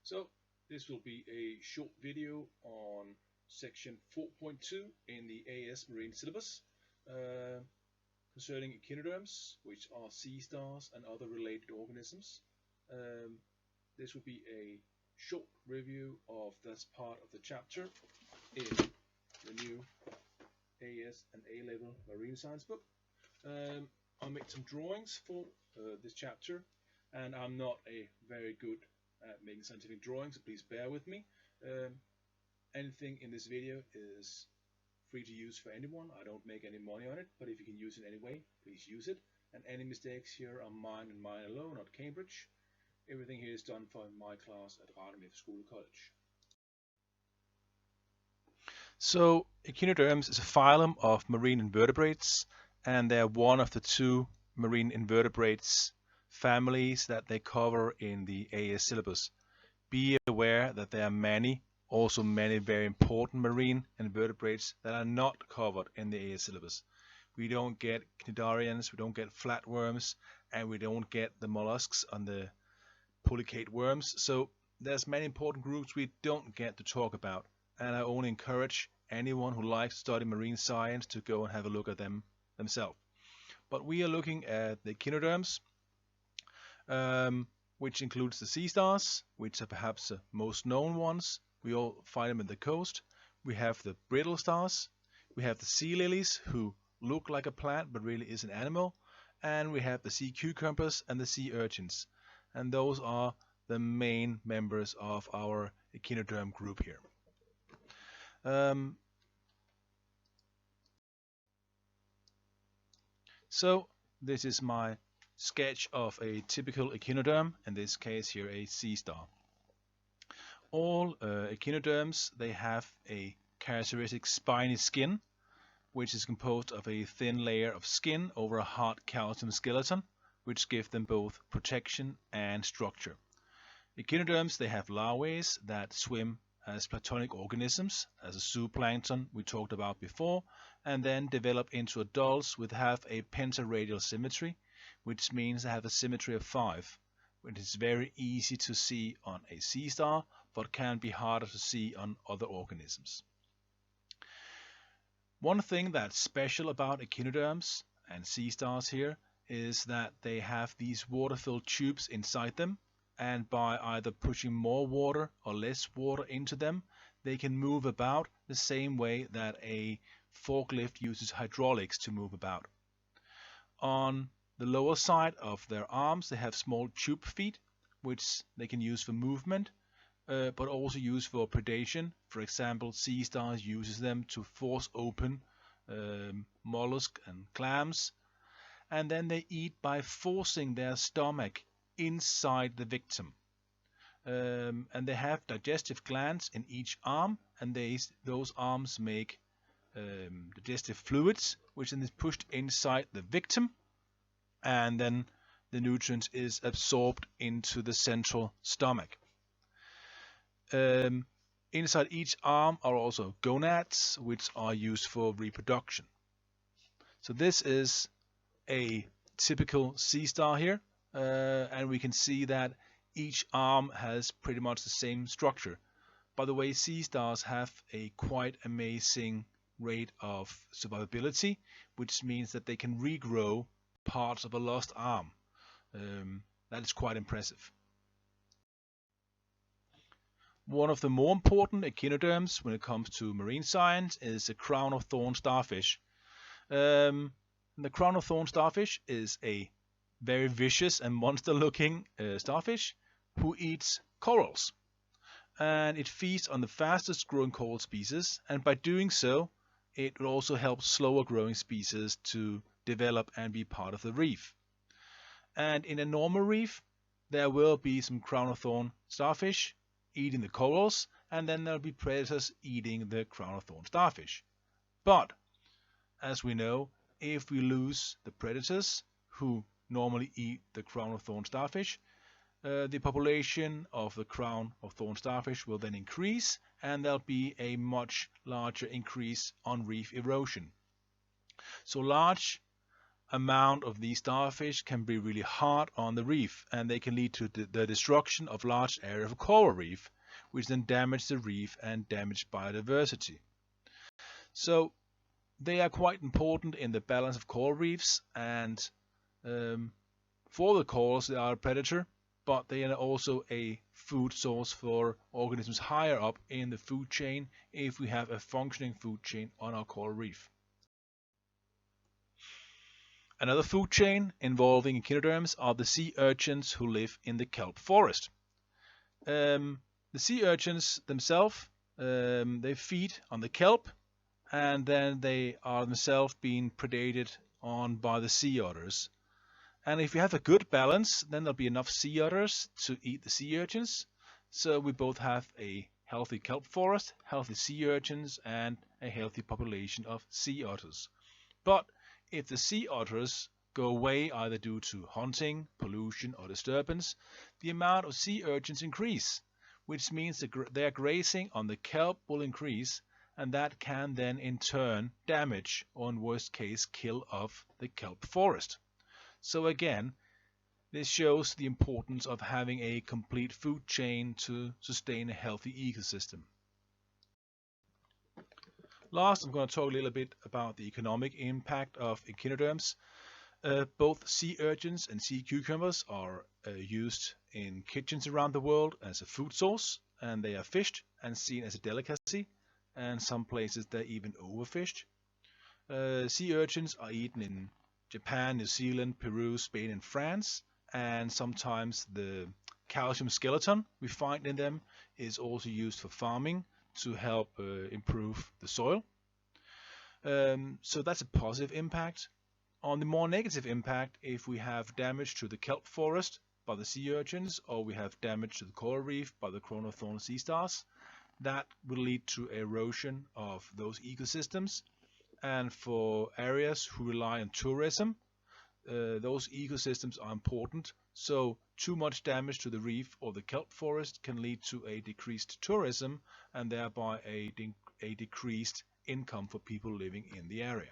So this will be a short video on section 4.2 in the AS Marine syllabus concerning echinoderms, which are sea stars and other related organisms. This will be a short review of this part of the chapter in the new AS and A-level marine science book. I'll make some drawings for this chapter, and I'm not a very good at making scientific drawings, so please bear with me. Anything in this video is free to use for anyone. I don't make any money on it, but if you can use it in any way, please use it. And any mistakes here are mine and mine alone, not Cambridge. Everything here is done for my class at Ranum Efterskole College. So, echinoderms is a phylum of marine invertebrates, and they're one of the two marine invertebrates families that they cover in the AS syllabus. Be aware that there are also many very important marine invertebrates that are not covered in the AS syllabus. We don't get cnidarians, we don't get flatworms, and we don't get the mollusks on the polycate worms. So there's many important groups we don't get to talk about, and I only encourage anyone who likes to study marine science to go and have a look at them themselves. But we are looking at the echinoderms, which includes the sea stars, which are perhaps the most known ones. We all find them in the coast. We have the brittle stars. We have the sea lilies, who look like a plant but really is an animal. And we have the sea cucumbers and the sea urchins. And those are the main members of our echinoderm group here. So this is my sketch of a typical echinoderm, in this case here a sea star. All echinoderms, they have a characteristic spiny skin, which is composed of a thin layer of skin over a hard calcium skeleton, which give them both protection and structure. Echinoderms, they have larvae that swim as platonic organisms, as a zooplankton we talked about before, and then develop into adults with have a pentaradial symmetry, which means they have a symmetry of 5, which is very easy to see on a sea star, but can be harder to see on other organisms. One thing that's special about echinoderms and sea stars here is that they have these water-filled tubes inside them, and by either pushing more water or less water into them, they can move about the same way that a forklift uses hydraulics to move about. On the lower side of their arms, they have small tube feet, which they can use for movement, but also use for predation. For example, sea stars uses them to force open mollusks and clams, and then they eat by forcing their stomach inside the victim. And they have digestive glands in each arm, and those arms make digestive fluids, which then is pushed inside the victim, and then the nutrients is absorbed into the central stomach. Inside each arm are also gonads, which are used for reproduction. So this is a typical sea star here, and we can see that each arm has pretty much the same structure. By the way, sea stars have a quite amazing rate of survivability, which means that they can regrow parts of a lost arm. That is quite impressive. One of the more important echinoderms when it comes to marine science is the crown of thorn starfish. The crown of thorn starfish is a very vicious and monster-looking starfish who eats corals. And it feeds on the fastest growing coral species, and by doing so, it will also help slower growing species to develop and be part of the reef. And in a normal reef, there will be some crown of thorn starfish eating the corals, and then there will be predators eating the crown of thorn starfish. But, as we know, if we lose the predators who normally eat the crown of thorn starfish, the population of the crown of thorn starfish will then increase, and there'll be a much larger increase on reef erosion. So large amount of these starfish can be really hard on the reef, and they can lead to the destruction of large areas of coral reef, which then damage the reef and damage biodiversity. So they are quite important in the balance of coral reefs, and for the corals they are a predator, but they are also a food source for organisms higher up in the food chain if we have a functioning food chain on our coral reef. Another food chain involving echinoderms are the sea urchins who live in the kelp forest. The sea urchins themselves, they feed on the kelp, and then they are themselves being predated on by the sea otters. And if we have a good balance, then there'll be enough sea otters to eat the sea urchins. So we both have a healthy kelp forest, healthy sea urchins, and a healthy population of sea otters. But if the sea otters go away either due to hunting, pollution, or disturbance, the amount of sea urchins increase, which means their grazing on the kelp will increase, and that can then in turn damage, or in worst case kill off the kelp forest. So again, this shows the importance of having a complete food chain to sustain a healthy ecosystem. Last, I'm going to talk a little bit about the economic impact of echinoderms. Both sea urchins and sea cucumbers are used in kitchens around the world as a food source, and they are fished and seen as a delicacy, and some places they're even overfished. Sea urchins are eaten in Japan, New Zealand, Peru, Spain, and France, and sometimes the calcium skeleton we find in them is also used for farming to help improve the soil. So that's a positive impact. On the more negative impact, if we have damage to the kelp forest by the sea urchins, or we have damage to the coral reef by the crown of thorn sea stars, that will lead to erosion of those ecosystems. And for areas who rely on tourism, those ecosystems are important. So too much damage to the reef or the kelp forest can lead to a decreased tourism and thereby a decreased income for people living in the area.